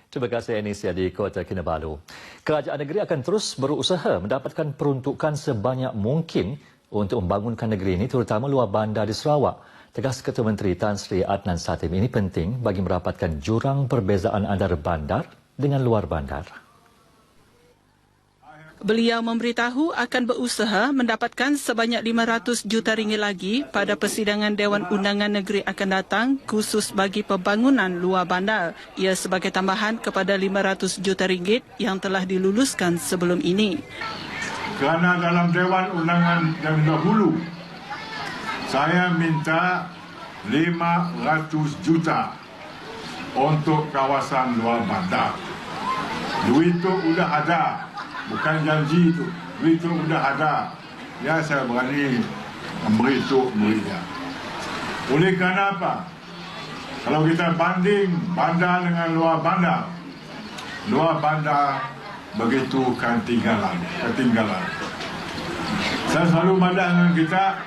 Terima kasih Anisia di Kota Kinabalu. Kerajaan negeri akan terus berusaha mendapatkan peruntukan sebanyak mungkin untuk membangunkan negeri ini, terutama luar bandar di Sarawak. Tegas Ketua Menteri Tan Sri Adnan Satim, ini penting bagi merapatkan jurang perbezaan antara bandar dengan luar bandar. Beliau memberitahu akan berusaha mendapatkan sebanyak 500 juta ringgit lagi pada persidangan Dewan Undangan Negeri akan datang khusus bagi pembangunan luar bandar. Ia sebagai tambahan kepada 500 juta ringgit yang telah diluluskan sebelum ini. Kerana dalam Dewan Undangan yang dahulu, saya minta 500 juta untuk kawasan luar bandar. Duit itu sudah ada. Bukan janji itu, duit itu sudah ada. Ya, saya berani memberi itu berinya. Oleh kerana apa? Kalau kita banding bandar dengan luar bandar begitu ketinggalan. Saya selalu bandar dengan kita,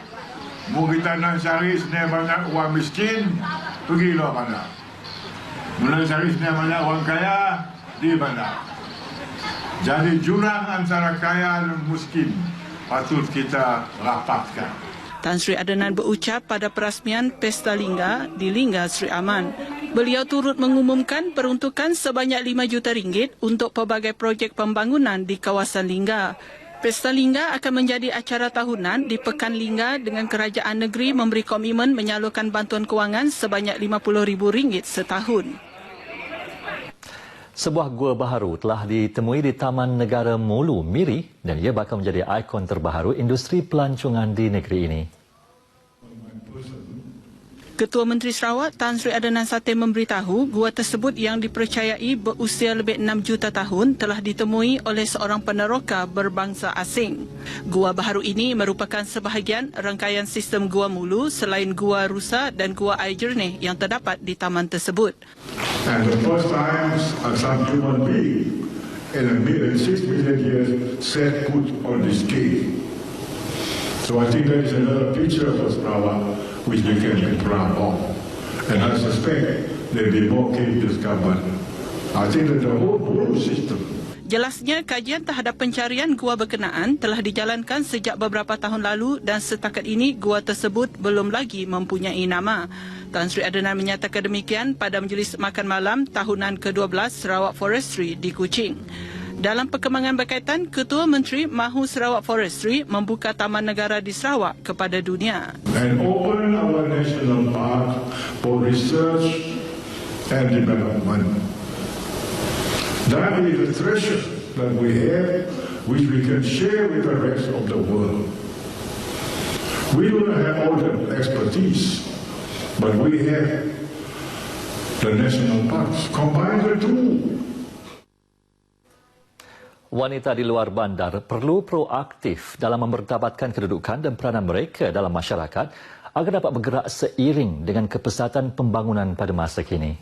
mau kita nak cari sebenarnya banyak orang miskin, pergi luar bandar. Mula cari sebenarnya banyak orang kaya, di bandar. Jadi jurang antara kaya dan miskin patut kita rapatkan. Tan Sri Adnan berucap pada perasmian Pesta Lingga di Lingga Sri Aman. Beliau turut mengumumkan peruntukan sebanyak 5 juta ringgit untuk pelbagai projek pembangunan di kawasan Lingga. Pesta Lingga akan menjadi acara tahunan di Pekan Lingga dengan kerajaan negeri memberi komitmen menyalurkan bantuan kewangan sebanyak RM50,000 setahun. Sebuah gua baharu telah ditemui di Taman Negara Mulu, Miri, dan ia bakal menjadi ikon terbaharu industri pelancongan di negeri ini. Ketua Menteri Sarawak Tan Sri Adnan Satim memberitahu gua tersebut yang dipercayai berusia lebih 6 juta tahun telah ditemui oleh seorang peneroka berbangsa asing. Gua baharu ini merupakan sebahagian rangkaian sistem gua Mulu selain gua rusa dan gua air jernih yang terdapat di taman tersebut. And the first time some human being in 6 million years set foot on this cave. So I think that is another picture for Sarawak which we can be proud of. And I suspect there will be more cave discovered. I think that the whole Mulu system. Jelasnya, kajian terhadap pencarian gua berkenaan telah dijalankan sejak beberapa tahun lalu dan setakat ini gua tersebut belum lagi mempunyai nama. Tan Sri Adnan menyatakan demikian pada Majlis Makan Malam tahunan ke-12 Sarawak Forestry di Kuching. Dalam perkembangan berkaitan, Ketua Menteri mahu Sarawak Forestry membuka taman negara di Sarawak kepada dunia. And open our national park for research and development. That is the treasure that we have, which we can share with the rest of the world. We don't have all the expertise, but we have the national parks. Combine the two. Wanita di luar bandar perlu proaktif dalam mempertabatkan kedudukan dan peranan mereka dalam masyarakat agar dapat bergerak seiring dengan kepesatan pembangunan pada masa kini.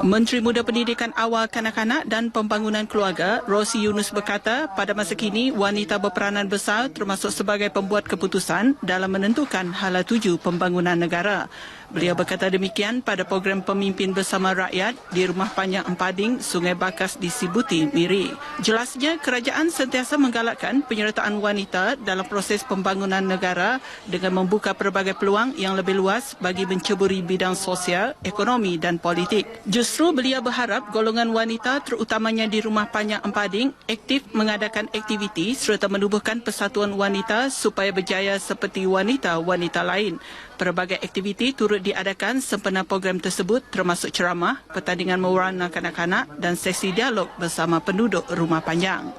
Menteri Muda Pendidikan Awal Kanak-kanak dan Pembangunan Keluarga, Rosi Yunus berkata, pada masa kini wanita berperanan besar termasuk sebagai pembuat keputusan dalam menentukan hala tuju pembangunan negara. Beliau berkata demikian pada program Pemimpin Bersama Rakyat di Rumah Panjang Empading, Sungai Bakas di Sibuti, Miri. Jelasnya, kerajaan sentiasa menggalakkan penyertaan wanita dalam proses pembangunan negara dengan membuka pelbagai peluang yang lebih luas bagi menceburi bidang sosial, ekonomi dan politik. Justru beliau berharap golongan wanita terutamanya di Rumah Panjang Empading aktif mengadakan aktiviti serta menubuhkan persatuan wanita supaya berjaya seperti wanita-wanita lain. Pelbagai aktiviti turut diadakan sempena program tersebut termasuk ceramah, pertandingan mewarna kanak-kanak dan sesi dialog bersama penduduk Rumah Panjang.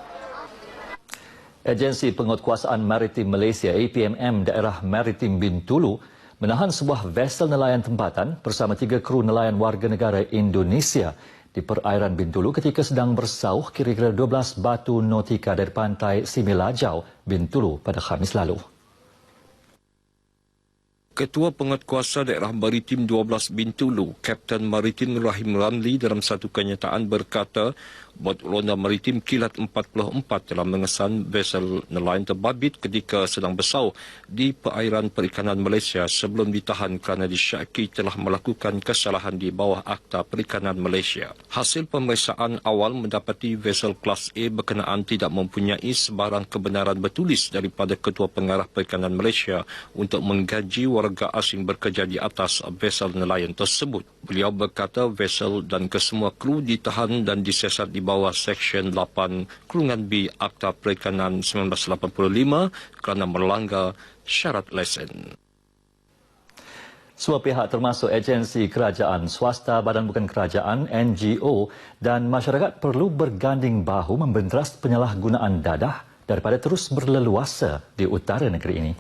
Agensi Penguatkuasaan Maritim Malaysia APMM Daerah Maritim Bintulu menahan sebuah vesel nelayan tempatan bersama 3 kru nelayan warga negara Indonesia di perairan Bintulu ketika sedang bersauh kira-kira 12 batu nautika dari pantai Similajau, Bintulu pada Khamis lalu. Ketua Penguatkuasa Daerah Maritim 12 Bintulu, Kapten Maritim Rahim Ramli dalam satu kenyataan berkata, Bot Ronda Maritim Kilat 44 telah mengesan vesel nelayan terbabit ketika sedang bersau di perairan perikanan Malaysia sebelum ditahan kerana disyaki telah melakukan kesalahan di bawah Akta Perikanan Malaysia. Hasil pemeriksaan awal mendapati vesel kelas A berkenaan tidak mempunyai sebarang kebenaran bertulis daripada Ketua Pengarah Perikanan Malaysia untuk menggaji warga asing bekerja di atas vesel nelayan tersebut. Beliau berkata vesel dan kesemua kru ditahan dan disiasat di bawah Seksyen 8 Kurungan B Akta Perikanan 1985 kerana melanggar syarat lesen. Semua pihak termasuk agensi kerajaan, swasta, badan bukan kerajaan, NGO dan masyarakat perlu berganding bahu membenteras penyalahgunaan dadah daripada terus berleluasa di utara negeri ini.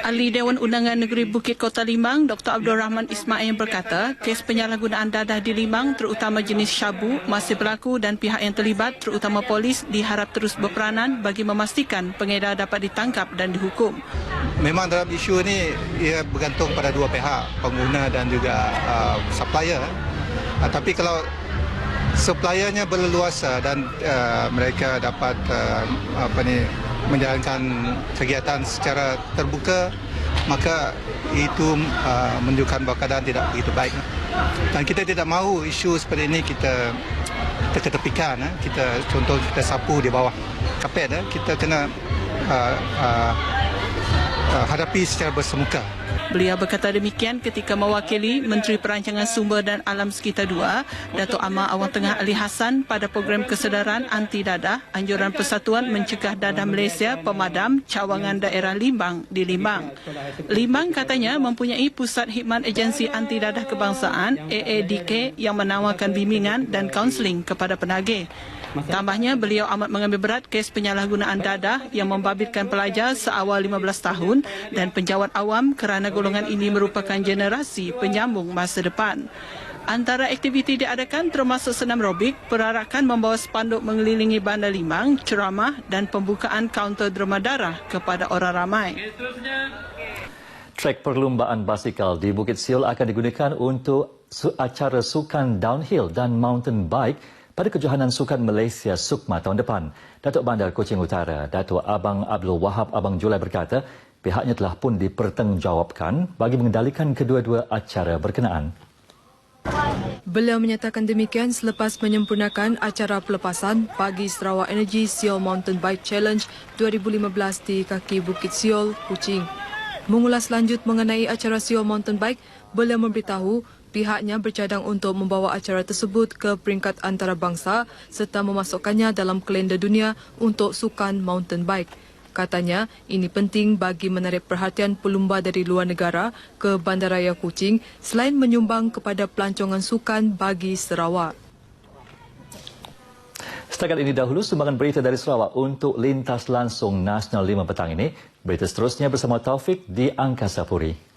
Ahli Dewan Undangan Negeri Bukit Kota Limbang, Dr. Abdul Rahman Ismail berkata, kes penyalahgunaan dadah di Limbang terutama jenis syabu masih berlaku dan pihak yang terlibat terutama polis diharap terus berperanan bagi memastikan pengedar dapat ditangkap dan dihukum. Memang dalam isu ini ia bergantung pada dua pihak, pengguna dan juga supplier. Tapi kalau suppliernya berleluasa dan mereka dapat menjalankan kegiatan secara terbuka, maka itu menunjukkan bahawa keadaan tidak begitu baik. Dan kita tidak mahu isu seperti ini kita ketepikan. Contoh kita sapu di bawah kapet. Kita kena hadapi secara bersemuka. Beliau berkata demikian ketika mewakili Menteri Perancangan Sumber dan Alam Sekitar 2, Datuk Amar Awang Tengah Ali Hassan pada program kesedaran anti dadah Anjuran Persatuan Mencegah Dadah Malaysia Pemadam Cawangan Daerah Limbang di Limbang. Limbang katanya mempunyai pusat khidmat agensi anti dadah kebangsaan AADK yang menawarkan bimbingan dan kaunseling kepada penagih. Tambahnya, beliau amat mengambil berat kes penyalahgunaan dadah yang membabitkan pelajar seawal 15 tahun dan penjawat awam kerana golongan ini merupakan generasi penyambung masa depan. Antara aktiviti diadakan termasuk senam robik, perarakan membawa spanduk mengelilingi Bandar Limbang, ceramah dan pembukaan kaunter derma darah kepada orang ramai. Trek perlumbaan basikal di Bukit Siol akan digunakan untuk acara sukan downhill dan mountain bike pada Kejohanan Sukan Malaysia SUKMA tahun depan. Datuk Bandar Kuching Utara, Datuk Abang Abdul Wahab Abang Julai berkata, pihaknya telah pun dipertanggungjawabkan bagi mengendalikan kedua-dua acara berkenaan. Beliau menyatakan demikian selepas menyempurnakan acara pelepasan Pagi Sarawak Energy Siol Mountain Bike Challenge 2015 di kaki Bukit Siol, Kuching. Mengulas lanjut mengenai acara Siol Mountain Bike, beliau memberitahu pihaknya bercadang untuk membawa acara tersebut ke peringkat antarabangsa serta memasukkannya dalam kalender dunia untuk sukan mountain bike. Katanya, ini penting bagi menarik perhatian pelumba dari luar negara ke Bandaraya Kuching selain menyumbang kepada pelancongan sukan bagi Sarawak. Setakat ini dahulu sumbangan berita dari Sarawak untuk Lintas Langsung Nasional 5 petang ini. Berita seterusnya bersama Taufik di Angkasa Puri.